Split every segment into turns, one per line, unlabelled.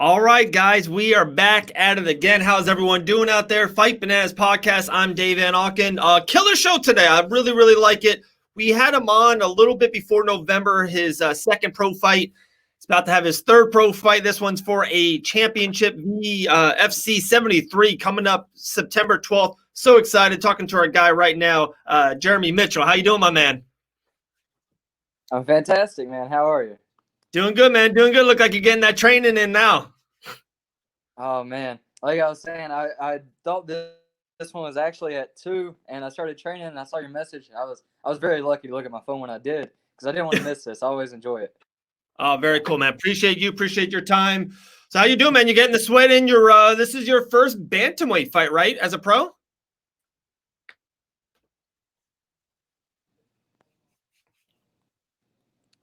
All right, guys, we are back at it again. How's everyone doing out there? Fight Bananas Podcast. I'm Dave Van Auken. Killer show today. I really, really like it. We had him on a little bit before November, his second pro fight. He's about to have his third pro fight. This one's for a championship, the FC 73, coming up September 12th. So excited talking to our guy right now, Jeromy Mitchell. How you doing, my man?
I'm fantastic, man. How are you?
Doing good, man. Doing good. Look like you're getting that training in now.
Oh, man. Like I was saying, I thought this one was actually at 2, and I started training, and I saw your message. I was very lucky to look at my phone when I did, because I didn't want to miss this. I always enjoy it.
Oh, very cool, man. Appreciate you. Appreciate your time. So how you doing, man? You getting the sweat in? This is your first bantamweight fight, right, as a pro?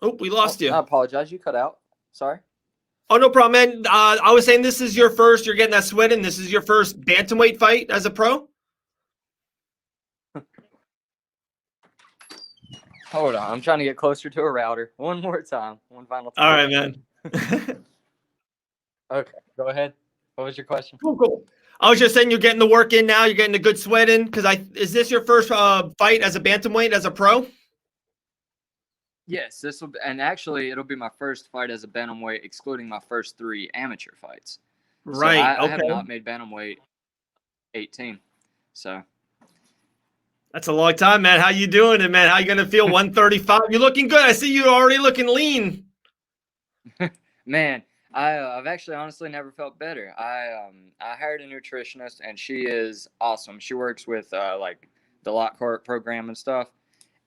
Oh, we lost you.
I apologize. You cut out. Sorry.
Oh, no problem, man. I was saying this is your first. You're getting that sweat in. This is your first bantamweight fight as a pro?
Hold on. I'm trying to get closer to a router. One more time. One final time.
All right, man.
Okay. Go ahead. What was your question?
Cool. I was just saying you're getting the work in now. You're getting a good sweat in. Is this your first fight as a bantamweight as a pro?
Yes, actually it'll be my first fight as a bantamweight, excluding my first 3 amateur fights.
Right.
So I have not made bantamweight 18. So
that's a long time, man. How you doing, it, man? How you gonna feel? 135. You're looking good. I see you already looking lean.
Man, I've actually honestly never felt better. I hired a nutritionist, and she is awesome. She works with like the Lockhart program and stuff.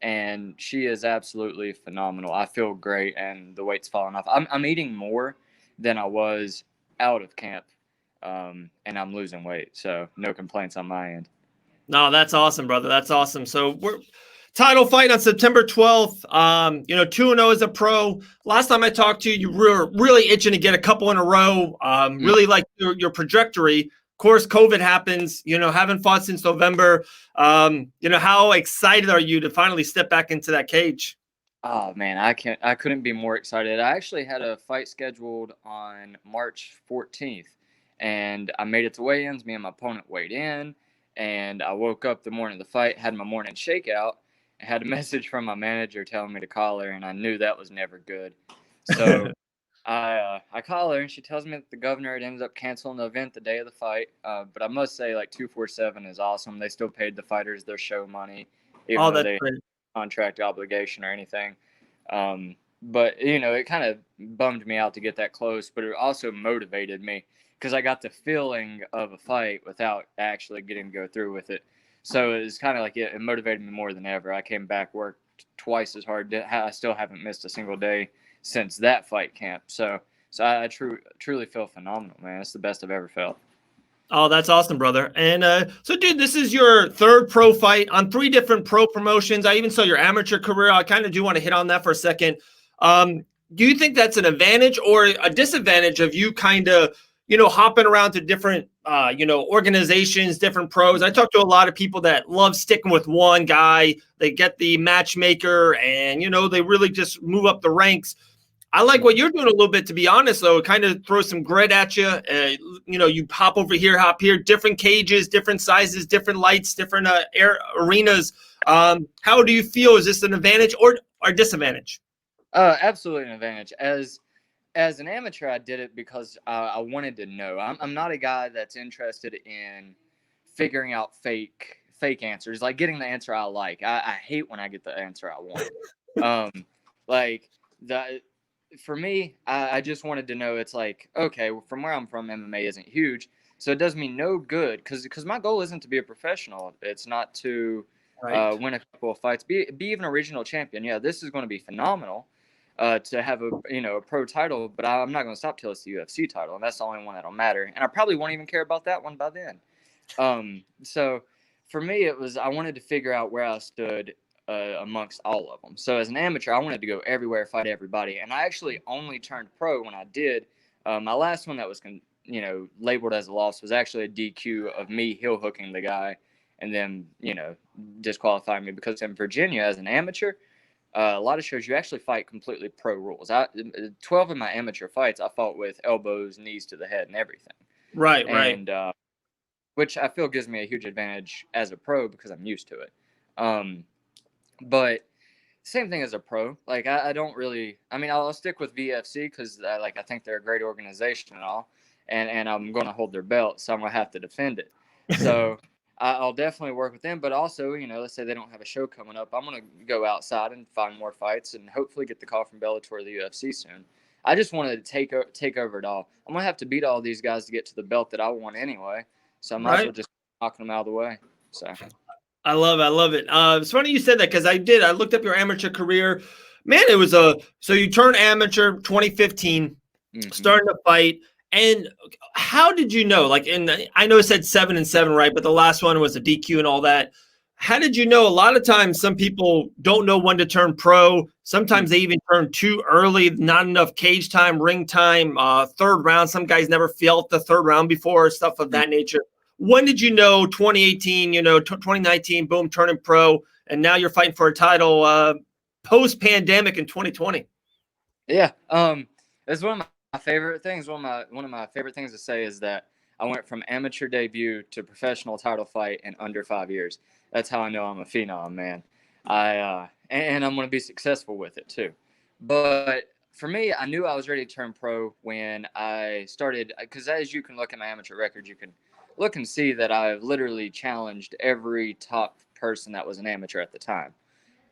And she is absolutely phenomenal. I feel great, and the weight's falling off. I'm eating more than I was out of camp, and I'm losing weight. So no complaints on my end.
No, that's awesome, brother. That's awesome. So we're title fight on September 12th. 2-0 as a pro. Last time I talked to you, you were really itching to get a couple in a row. Really like your trajectory. Of course, COVID happens, haven't fought since November. How excited are you to finally step back into that cage?
Oh man, I couldn't be more excited. I actually had a fight scheduled on March 14th, and I made it to weigh-ins. Me and my opponent weighed in, and I woke up the morning of the fight, had my morning shakeout, and had a message from my manager telling me to call her, and I knew that was never good. So I call her, and she tells me that the governor had ended up canceling the event the day of the fight. But I must say, 247 is awesome. They still paid the fighters their show money, even though they had contract obligation or anything. But it kind of bummed me out to get that close, but it also motivated me because I got the feeling of a fight without actually getting to go through with it. So it was kind of like it motivated me more than ever. I came back, worked twice as hard. I still haven't missed a single day since that fight camp. So I truly feel phenomenal, man. It's the best I've ever felt.
Oh, that's awesome, brother. And so, dude, this is your third pro fight on 3 different pro promotions. I even saw your amateur career. I kind of do want to hit on that for a second. Do you think that's an advantage or a disadvantage of you kind of, hopping around to different, organizations, different pros? I talk to a lot of people that love sticking with one guy. They get the matchmaker and, they really just move up the ranks. I like what you're doing a little bit, to be honest, though. It kind of throws some grit at you. You hop over here, hop here, different cages, different sizes, different lights, different arenas. How do you feel? Is this an advantage or a disadvantage?
Absolutely an advantage. As an amateur, I did it because I wanted to know. I'm not a guy that's interested in figuring out fake answers, like getting the answer I like. I hate when I get the answer I want. For me, I just wanted to know. It's like, okay, well, from where I'm from, MMA isn't huge, so it does me no good because my goal isn't to be a professional. It's not to win a couple of fights, be even a regional champion. Yeah, this is going to be phenomenal to have a pro title, but I'm not going to stop till it's the UFC title, and that's the only one that'll matter. And I probably won't even care about that one by then. So for me, it was I wanted to figure out where I stood amongst all of them. So as an amateur, I wanted to go everywhere, fight everybody. And I actually only turned pro when I did. My last one that was, labeled as a loss was actually a DQ of me heel hooking the guy and then, disqualifying me because in Virginia as an amateur, a lot of shows you actually fight completely pro rules. 12 of my amateur fights, I fought with elbows, knees to the head, and everything.
Right, right.
And which I feel gives me a huge advantage as a pro because I'm used to it. But same thing as a pro. Like I don't really. I mean, I'll stick with VFC because I think they're a great organization and all, and I'm going to hold their belt, so I'm going to have to defend it. So I'll definitely work with them. But also, let's say they don't have a show coming up, I'm going to go outside and find more fights and hopefully get the call from Bellator or the UFC soon. I just wanted to take over it all. I'm going to have to beat all these guys to get to the belt that I want anyway. So I might as well just knock them out of the way. So.
I love it. I love it. It's funny you said that because I looked up your amateur career. Man, it was so you turned amateur 2015, starting to fight. And how did you know? Like, I know it said 7-7, right? But the last one was a DQ and all that. How did you know? A lot of times, some people don't know when to turn pro. Sometimes they even turn too early, not enough cage time, ring time, third round. Some guys never felt the third round before, stuff of that nature. When did you know 2018, 2019, boom, turning pro, and now you're fighting for a title post-pandemic in 2020?
Yeah, it's one of my favorite things. One of my favorite things to say is that I went from amateur debut to professional title fight in under 5 years. That's how I know I'm a phenom, man. And I'm going to be successful with it too. But for me, I knew I was ready to turn pro when I started, because as you can look at my amateur record, you can look and see that I've literally challenged every top person that was an amateur at the time.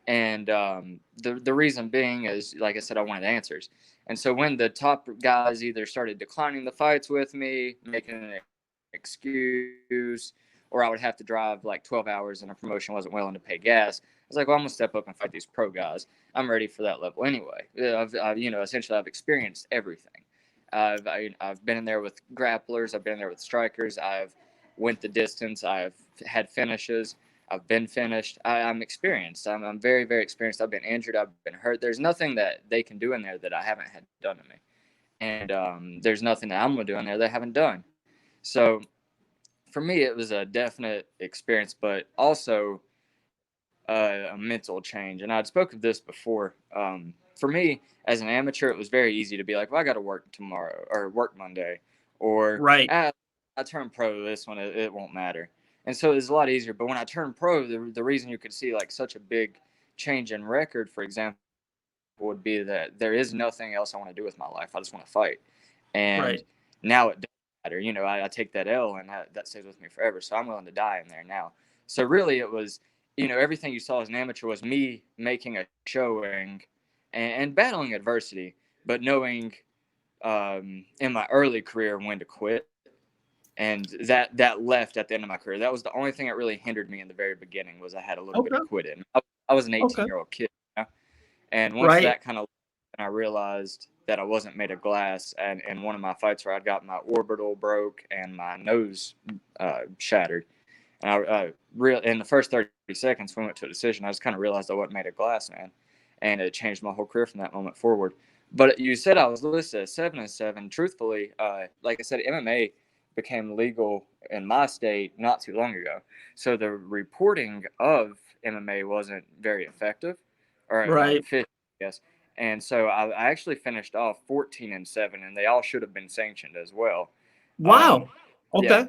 And the reason being is, like I said, I wanted answers. And so when the top guys either started declining the fights with me, making an excuse, or I would have to drive like 12 hours and a promotion wasn't willing to pay gas, I was like, well, I'm going to step up and fight these pro guys. I'm ready for that level anyway. Essentially, I've experienced everything. I've been in there with grapplers. I've been in there with strikers. I've went the distance. I've had finishes. I've been finished. I'm experienced. I'm very, very experienced. I've been injured. I've been hurt. There's nothing that they can do in there that I haven't had done to me. And there's nothing that I'm going to do in there they haven't done. So for me, it was a definite experience, but also a mental change. And I'd spoke of this before. For me, as an amateur, it was very easy to be like, well, I got to work tomorrow or work Monday. Or I turn pro this one, it won't matter. And so it's a lot easier. But when I turned pro, the reason you could see like such a big change in record, for example, would be that there is nothing else I want to do with my life. I just want to fight. And now it doesn't matter. I take that L and that stays with me forever. So I'm willing to die in there now. So really it was, everything you saw as an amateur was me making a showing and battling adversity, but knowing in my early career when to quit. And that left at the end of my career. That was the only thing that really hindered me in the very beginning was I had a little bit of quitting. I was an 18-year-old kid, and once that kind of, I realized that I wasn't made of glass. And in one of my fights where I got my orbital broke and my nose shattered, and in the first 30 seconds when we went to a decision, I just kind of realized I wasn't made of glass, man, and it changed my whole career from that moment forward. But you said I was listed at 7-7. Truthfully, like I said, MMA became legal in my state not too long ago. So the reporting of MMA wasn't very effective or efficient, I guess. And so I actually finished off 14-7, and they all should have been sanctioned as well.
Wow.
Yeah,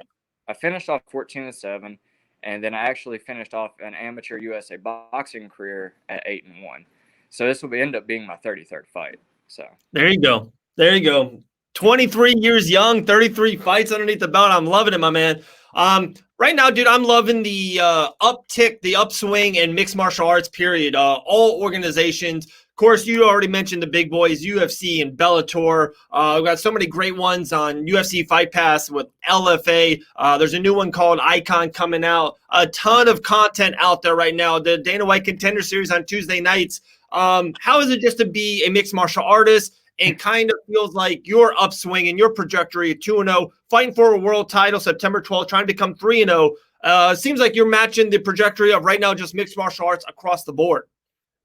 I finished off 14-7, and then I actually finished off an amateur USA boxing career at 8-1. So this will end up being my 33rd fight. So
there you go. There you go. 23 years young, 33 fights underneath the belt. I'm loving it, my man. Right now, dude, I'm loving the uptick, the upswing in mixed martial arts, period. All organizations. Of course, you already mentioned the big boys, UFC and Bellator. We've got so many great ones on UFC Fight Pass with LFA. There's a new one called Icon coming out. A ton of content out there right now. The Dana White Contender Series on Tuesday nights. How is it just to be a mixed martial artist and kind of feels like your upswing and your trajectory at 2-0, fighting for a world title September 12th, trying to become 3-0? Seems like you're matching the trajectory of right now just mixed martial arts across the board.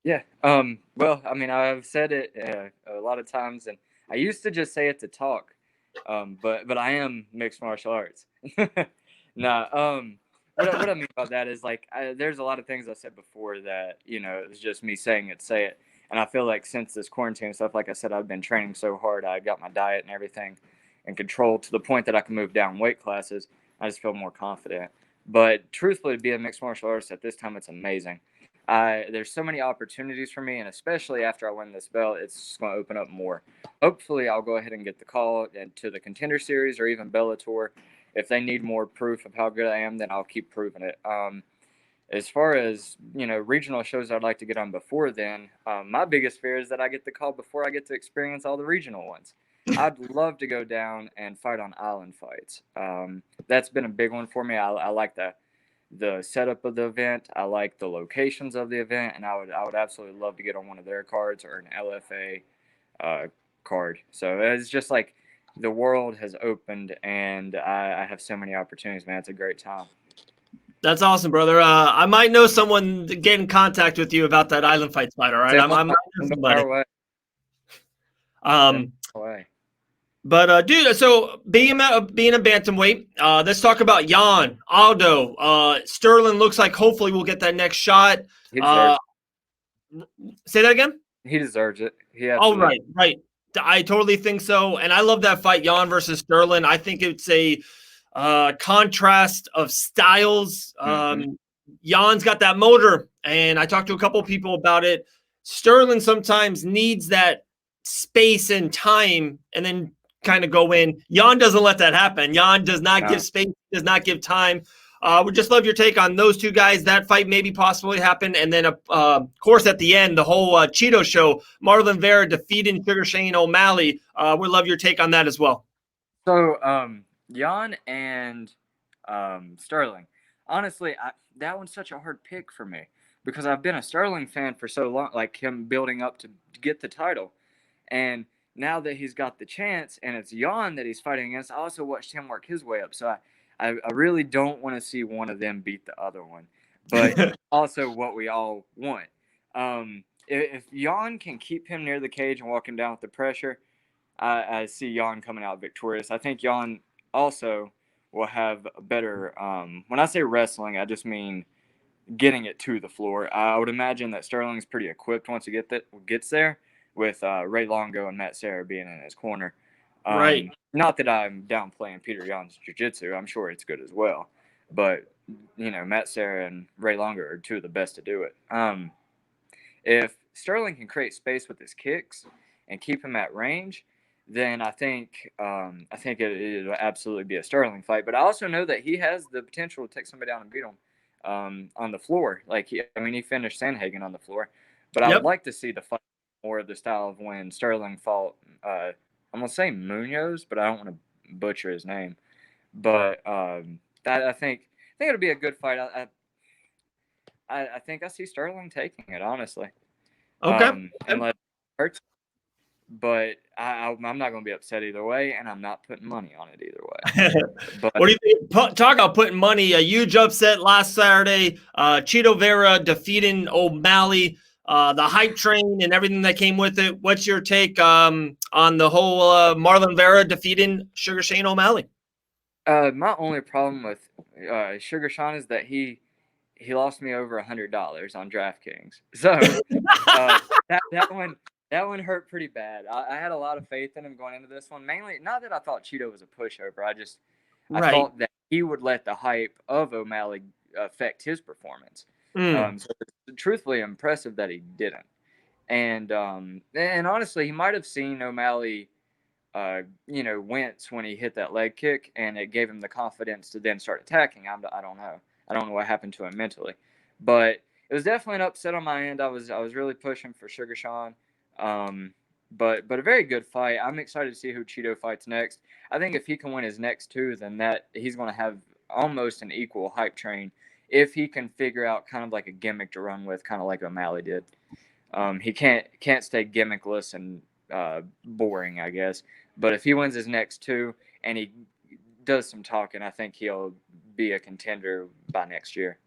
Yeah. Well, I mean, I've said it a lot of times, and I used to just say it to talk, but I am mixed martial arts. Nah. What I mean by that is like there's a lot of things I said before that it was just me saying it, say it. And I feel like since this quarantine and stuff, like I said, I've been training so hard. I got my diet and everything in control to the point that I can move down weight classes. I just feel more confident. But truthfully, to be a mixed martial artist at this time, it's amazing. There's so many opportunities for me, and especially after I win this belt, it's just going to open up more. Hopefully, I'll go ahead and get the call to the Contender Series or even Bellator. If they need more proof of how good I am, then I'll keep proving it. As far as regional shows I'd like to get on before then, my biggest fear is that I get the call before I get to experience all the regional ones. I'd love to go down and fight on island fights. That's been a big one for me. I like the setup of the event. I like the locations of the event, and I would absolutely love to get on one of their cards or an LFA card. So it's just like the world has opened, and I have so many opportunities, man. It's a great time.
That's awesome, brother. I might know someone to get in contact with you about that island fight fight. All right, I'm somebody. But dude, so being a bantamweight, let's talk about Jan, Aldo, Sterling. Looks like hopefully we'll get that next shot. Say that again.
He deserves it.
Right. I totally think so, and I love that fight, Jan versus Sterling. I think it's a contrast of styles. Jan's got that motor, and I talked to a couple of people about it. Sterling sometimes needs that space and time, and then kind of go in. Jan doesn't let that happen. Jan does not give space, does not give time. Would just love your take on those two guys. That fight maybe possibly happened, and then of course at the end, the whole Cheeto show, Marlon Vera defeating Sugar Shane O'Malley. Would love your take on that as well.
So Jan and Sterling, honestly, that one's such a hard pick for me because I've been a Sterling fan for so long, like him building up to get the title, and now that he's got the chance and it's Jan that he's fighting against, I also watched him work his way up. So I really don't want to see one of them beat the other one, but also what we all want. If Jan can keep him near the cage and walk him down with the pressure, I see Jan coming out victorious. I think Jan also will have a better, when I say wrestling, I just mean getting it to the floor. I would imagine that Sterling's pretty equipped once he gets there, with Ray Longo and Matt Serra being in his corner.
Right.
Not that I'm downplaying Peter Yan's jiu-jitsu. I'm sure it's good as well. But, Matt Serra and Ray Longo are two of the best to do it. If Sterling can create space with his kicks and keep him at range, then I think it'll absolutely be a Sterling fight. But I also know that he has the potential to take somebody down and beat him on the floor. He finished Sandhagen on the floor. But I would like to see the fight more of the style of when Sterling fought, I'm going to say Munoz, but I don't want to butcher his name. But I think it'll be a good fight. I think I see Sterling taking it, honestly.
Okay.
Unless it hurts. But I'm not going to be upset either way, and I'm not putting money on it either way. But
what do you think? Talk about putting money. A huge upset last Saturday. Cheeto Vera defeating O'Malley. The hype train and everything that came with it. What's your take on the whole Marlon Vera defeating Sugar Shane O'Malley?
My only problem with Sugar Sean is that he lost me over $100 on DraftKings. So that one hurt pretty bad. I had a lot of faith in him going into this one. Mainly, not that I thought Cheeto was a pushover. I thought that he would let the hype of O'Malley affect his performance. So it's truthfully impressive that he didn't. And honestly, he might have seen O'Malley, wince when he hit that leg kick, and it gave him the confidence to then start attacking. I don't know. I don't know what happened to him mentally, but it was definitely an upset on my end. I was really pushing for Sugar Sean, but a very good fight. I'm excited to see who Cheeto fights next. I think if he can win his next two, then that he's going to have almost an equal hype train. If he can figure out kind of like a gimmick to run with, kind of like O'Malley did. He can't stay gimmickless and boring, I guess. But if he wins his next two and he does some talking, I think he'll be a contender by next year.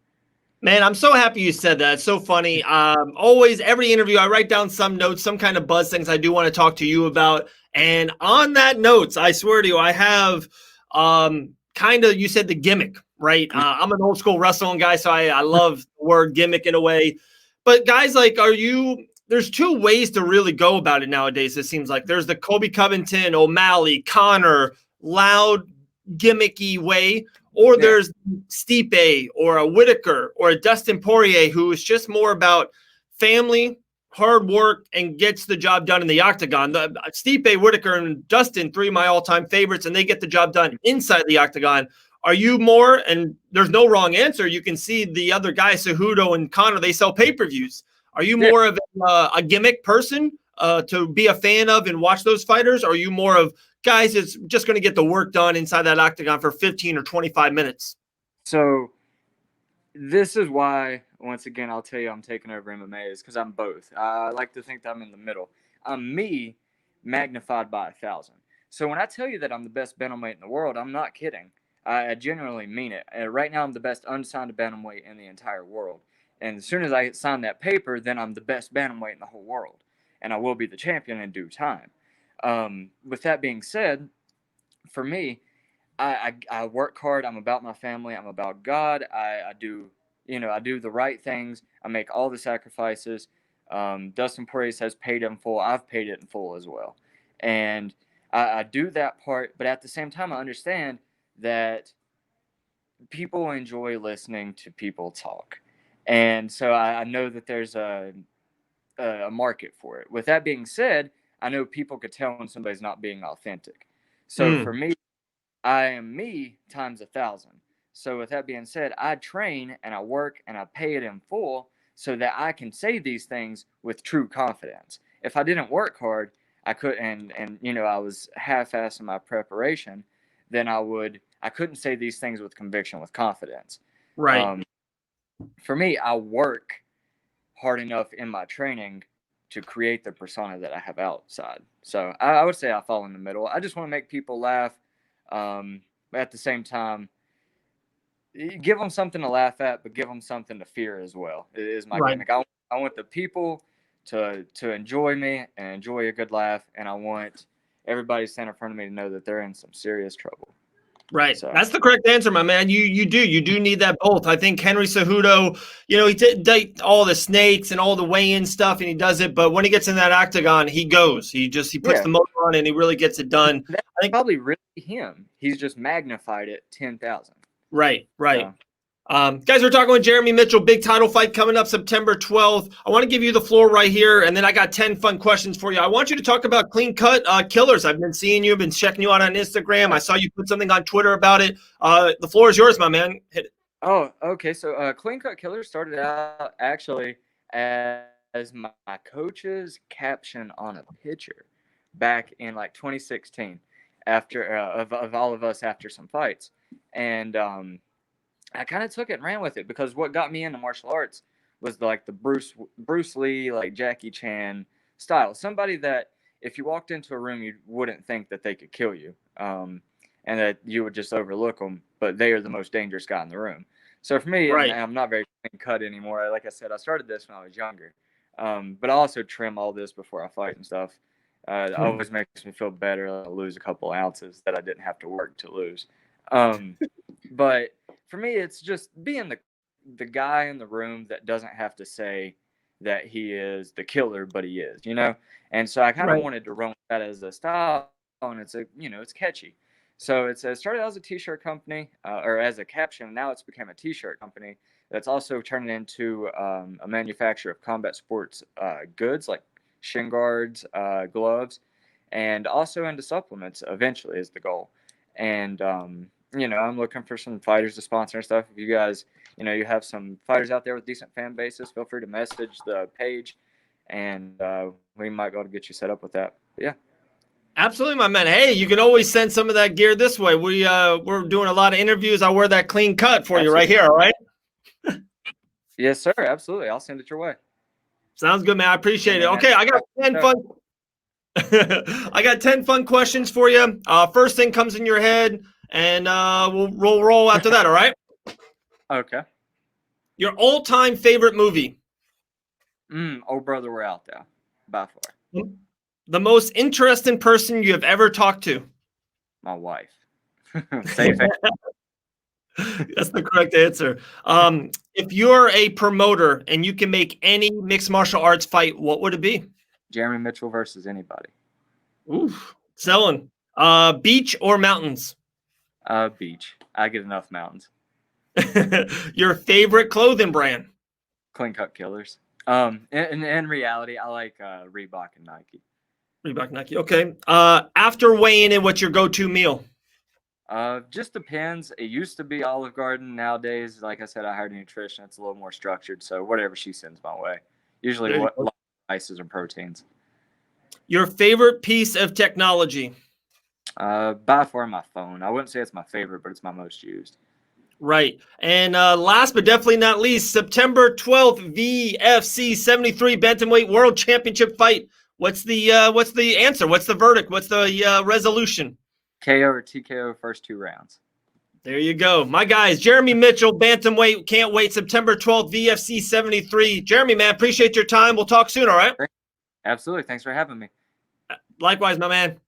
Man, I'm so happy you said that. It's so funny. Always, every interview, I write down some notes, some kind of buzz things I do want to talk to you about. And on that notes, I swear to you, I have kind of, you said the gimmick, right? I'm an old school wrestling guy, so I love the word gimmick in a way. But guys, like, are you there's two ways to really go about it nowadays. It seems like there's the Kobe Covington, O'Malley, Connor, loud, gimmicky way, or there's Stipe or a Whitaker or a Dustin Poirier, who is just more about family, hard work, and gets the job done in the octagon. The Stipe, Whitaker, and Dustin, three of my all-time favorites, and they get the job done inside the octagon. Are you more, and there's no wrong answer, you can see the other guys, Cejudo and Connor, they sell pay-per-views. Are you more of a gimmick person to be a fan of and watch those fighters? Or are you more of guys that's just going to get the work done inside that octagon for 15 or 25 minutes?
So this is why, once again, I'll tell you I'm taking over MMA is because I'm both. I like to think that I'm in the middle. I'm me magnified by 1,000. So when I tell you that I'm the best bantamweight in the world, I'm not kidding. I genuinely mean it. Right now, I'm the best unsigned bantamweight in the entire world. And as soon as I sign that paper, then I'm the best bantamweight in the whole world. And I will be the champion in due time. With that being said, for me, I work hard. I'm about my family. I'm about God. I do the right things. I make all the sacrifices. Dustin Poirier says paid in full. I've paid it in full as well. And I do that part. But at the same time, I understand that people enjoy listening to people talk. And so I know that there's a market for it. With that being said, I know people could tell when somebody's not being authentic. So for me, I am me times 1,000. So with that being said, I train and I work and I pay it in full so that I can say these things with true confidence. If I didn't work hard, I couldn't, and I was half-assed in my preparation, then I couldn't say these things with conviction, with confidence.
Right.
For me, I work hard enough in my training to create the persona that I have outside. So I would say I fall in the middle. I just want to make people laugh. At the same time, give them something to laugh at, but give them something to fear as well. It is my gimmick. I want the people to enjoy me and enjoy a good laugh, and I want everybody standing in front of me to know that they're in some serious trouble.
Right.
So
That's the correct answer, my man. You do need that both. I think Henry Cejudo, he did all the snakes and all the weigh-in stuff, and he does it. But when he gets in that octagon, he goes. He puts the motor on and he really gets it done.
That's probably really him. He's just magnified it 10,000.
Right. So. Guys, we're talking with Jeromy Mitchell, big title fight coming up September 12th. I want to give you the floor right here, and then I got 10 fun questions for you. I want you to talk about clean cut killers. I've been seeing you, been checking you out on Instagram. I saw you put something on Twitter about it. The floor is yours, my man. Hit it.
Oh, okay. So clean cut killers started out actually as my coach's caption on a picture back in like 2016 after of all of us after some fights. And I kind of took it and ran with it because what got me into martial arts was like the Bruce Lee, like Jackie Chan style. Somebody that if you walked into a room, you wouldn't think that they could kill you, and that you would just overlook them, but they are the most dangerous guy in the room. So for me, and I'm not very clean cut anymore. Like I said, I started this when I was younger, but I also trim all this before I fight and stuff. It always makes me feel better. I lose a couple ounces that I didn't have to work to lose. But for me, it's just being the guy in the room that doesn't have to say that he is the killer, but he is, And so I kind of wanted to run with that as a style, and it's catchy. So it started as a t-shirt company, or as a caption. Now it's become a t-shirt company that's also turned into a manufacturer of combat sports goods like shin guards, gloves, and also into supplements eventually is the goal. And I'm looking for some fighters to sponsor and stuff. If you guys, you have some fighters out there with decent fan bases, feel free to message the page, and we might be able to get you set up with that. But yeah.
Absolutely, my man. Hey, you can always send some of that gear this way. We're doing a lot of interviews. I'll wear that clean cut for you right here, all right?
Yes, sir. Absolutely. I'll send it your way.
Sounds good, man. I appreciate it. Okay, I got 10 fun. I got 10 fun questions for you. First thing comes in your head, and we'll roll after that, all right?
Okay.
Your all-time favorite movie?
Oh, brother, we're out there. By far.
The most interesting person you have ever talked to?
My wife. Safe.
That's the correct answer. If you're a promoter and you can make any mixed martial arts fight, what would it be?
Jeromy Mitchell versus anybody.
Oof, selling. Beach or mountains?
Beach. I get enough mountains.
Your favorite clothing brand?
Clean cut killers. In reality, I like Reebok and Nike.
Reebok, Nike. Okay. After weighing in, what's your go-to meal?
Just depends. It used to be Olive Garden. Nowadays, like I said, I hired a nutrition. It's a little more structured. So whatever she sends my way. Usually what spices or proteins.
Your favorite piece of technology?
By far my phone. I wouldn't say it's my favorite, but it's my most used.
Right. And last but definitely not least, September 12th, VFC 73 Bantamweight World Championship fight. What's the answer? What's the verdict? What's the resolution?
KO or TKO first 2 rounds.
There you go. My guys, Jeromy Mitchell, Bantamweight. Can't wait. September 12th, VFC 73. Jeromy, man, appreciate your time. We'll talk soon, all right?
Absolutely. Thanks for having me.
Likewise, my man.